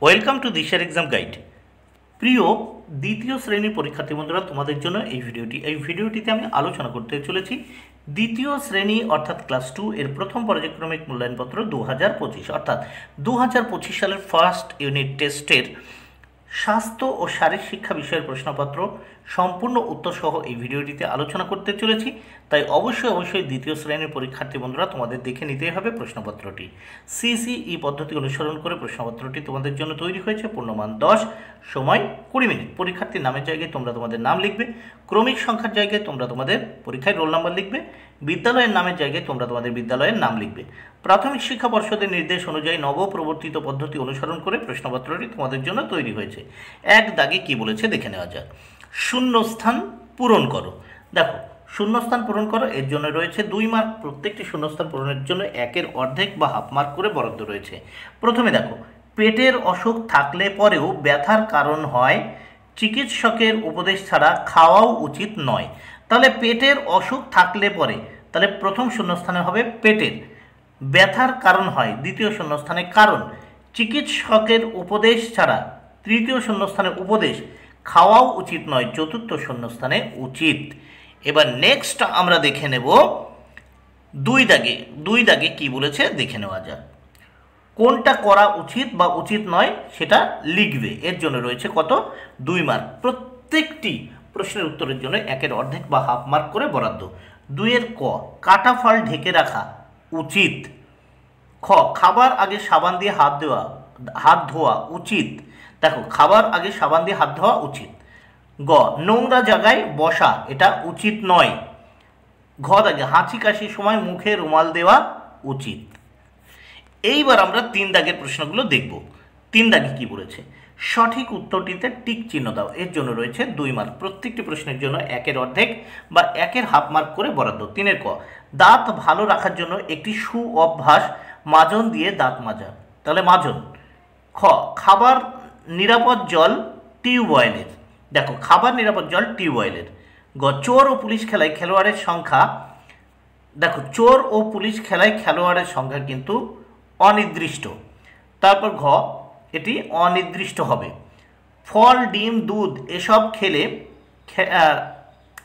Welcome to দিশার exam guide. প্রিয় দ্বিতীয় শ্রেণীর পরীক্ষার্থী বন্ধুরা, তোমাদের জন্য এই ভিডিওটিতে আমি আলোচনা করতে চলেছি দ্বিতীয় শ্রেণী অর্থাৎ ক্লাস 2 এর প্রথম পর্যায়ক্রমিক মূল্যায়নপত্র 2025 অর্থাৎ 2025 সালের ফার্স্ট ইউনিট টেস্টের স্বাস্থ্য ও শারীরিক শিক্ষা বিষয়ের প্রশ্নপত্র সম্পূর্ণ উত্তর সহ এই ভিডিওটিতে আলোচনা করতে চলেছি। তাই অবশ্যই দ্বিতীয় শ্রেণীর পরীক্ষার্থী বন্ধুরা তোমাদের দেখে নিতেই হবে প্রশ্নপত্রটি। সিসিই পদ্ধতি অনুসরণ করে প্রশ্নপত্রটি তোমাদের জন্য তৈরি হয়েছে। পূর্ণমান 10, সময় 20 মিনিট। পরীক্ষার্থীর নামের জায়গায় তোমরা তোমাদের নাম লিখবে, ক্রমিক সংখ্যার জায়গায় তোমরা তোমাদের পরীক্ষায় রোল নাম্বার লিখবে, বিদ্যালয়ের নামের জায়গায় তোমরা তোমাদের বিদ্যালয়ের নাম লিখবে। প্রাথমিক শিক্ষা পর্ষদের নির্দেশ অনুযায়ী নবপ্রবর্তিত পদ্ধতি অনুসরণ করে প্রশ্নপত্রটি তোমাদের জন্য তৈরি হয়েছে। এক দাগে কি বলেছে দেখে নেওয়া যাক। শূন্যস্থান পূরণ করো। দেখো, শূন্যস্থান পূরণ করো, এর জন্য রয়েছে 2 মার্ক। প্রত্যেকটি শূন্যস্থান পূরণের জন্য 1-এর অর্ধেক বা হাফ মার্ক করে বরাদ্দ রয়েছে। প্রথমে দেখো, পেটের অসুখ থাকলে পরেও ব্যথার কারণ হয় চিকিৎসকের উপদেশ ছাড়া খাওয়াও উচিত নয়। তাহলে পেটের অসুখ থাকলে পরে, তাহলে প্রথম শূন্যস্থানে হবে পেটের, ব্যথার কারণ হয় দ্বিতীয় শূন্যস্থানে কারণ, চিকিৎসকের উপদেশ ছাড়া তৃতীয় শূন্যস্থানে উপদেশ, খাওয়াও উচিত নয় চতুর্থ শূন্যস্থানে উচিত। এবার নেক্সট আমরা দেখে নেব দুই দাগে কি বলেছে দেখে নেওয়া যাক। কোনটা করা উচিত বা উচিত নয় সেটা লিখবে। এর জন্য রয়েছে কত? 2 মার্ক। প্রত্যেকটি প্রশ্নের উত্তরের জন্য 1-এর অর্ধেক বা হাফ মার্ক করে বরাদ্দ। 2-এর ক, কাটা ফল ঢেকে রাখা উচিত। খ, খাবার আগে সাবান দিয়ে হাত ধোয়া উচিত। দেখো, খাবার আগে সাবান দিয়ে হাত ধোয়া উচিত। গ, নোংরা জায়গায় বসা এটা উচিত নয়। ঘ দাগে, হাঁচি কাশির সময় মুখে রুমাল দেওয়া উচিত। এইবার আমরা 3 দাগের প্রশ্নগুলো দেখব। 3 দাগে কি বলেছে? সঠিক উত্তরটিতে টিক চিহ্ন দাও। এর জন্য রয়েছে 2 মার্ক। প্রত্যেকটি প্রশ্নের জন্য 1-এর অর্ধেক বা 1-এর হাফ মার্ক করে বরাদ্দ। 3-এর ক, দাঁত ভালো রাখার জন্য একটি অভ্যাস মাজন দিয়ে দাঁত মাজা। তাহলে মাজন। খ, খাবার নিরাপদ জল টিউবওয়েলের। দেখো, খাবার নিরাপদ জল টিউবওয়েলের। গ, চোর ও পুলিশ খেলায় খেলোয়াড়ের সংখ্যা। দেখো, চোর ও পুলিশ খেলায় খেলোয়াড়ের সংখ্যা কিন্তু অনির্দিষ্ট। তারপর ঘ, এটি অনির্দিষ্ট হবে। ফল, ডিম, দুধ এসব খেলে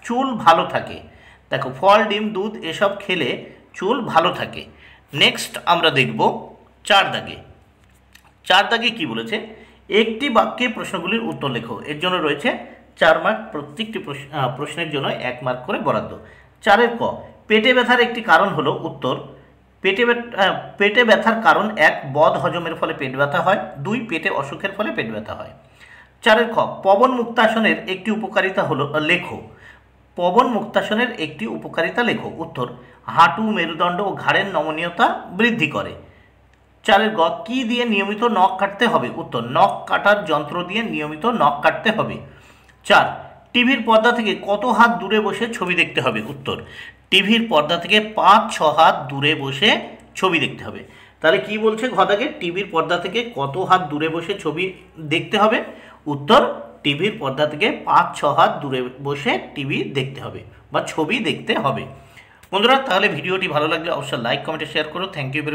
চুল ভালো থাকে। দেখো, ফল, ডিম, দুধ এসব খেলে চুল ভালো থাকে। নেক্সট আমরা দেখব 4 দাগে। 4 দাগে কি বলেছে? একটি বাক্যে প্রশ্নগুলির উত্তর লেখো। এর জন্য রয়েছে 4 মার্ক। প্রত্যেকটি প্রশ্নের জন্য 1 মার্ক করে বরাদ্দ। 4-এর ক, পেটে ব্যথার একটি কারণ হলো উত্তর। পেটে ব্যথার কারণ 1, বদ হজমের ফলে পেট ব্যথা হয়। 2, পেটে অসুখের ফলে পেট ব্যথা হয়। 4-এর খ, পবন মুক্তাসনের একটি উপকারিতা হলো লেখো। পবন মুক্তাসনের একটি উপকারিতা লেখো। উত্তর, হাঁটু, মেরুদণ্ড ও ঘাড়ের নমনীয়তা বৃদ্ধি করে। 4-এর গ, কি দিয়ে নিয়মিত নখ কাটতে হবে? উত্তর, নখ কাটার যন্ত্র দিয়ে নিয়মিত নখ কাটতে হবে। 4, টিভির পর্দা থেকে কত হাত দূরে বসে ছবি দেখতে হবে? উত্তর, টিভির পর্দা থেকে 5-6 হাত দূরে বসে ছবি দেখতে হবে। তাহলে কি বলছে ঘটাকে? টিভির পর্দা থেকে কত হাত দূরে বসে ছবি দেখতে হবে? উত্তর, টিভির পর্দা থেকে 5-6 হাত দূরে বসে টিভি দেখতে হবে বা ছবি দেখতে হবে। বন্ধুরা, তাহলে ভিডিওটি ভালো লাগলে অবশ্যই লাইক, কমেন্ট, শেয়ার করো। Thank you very much.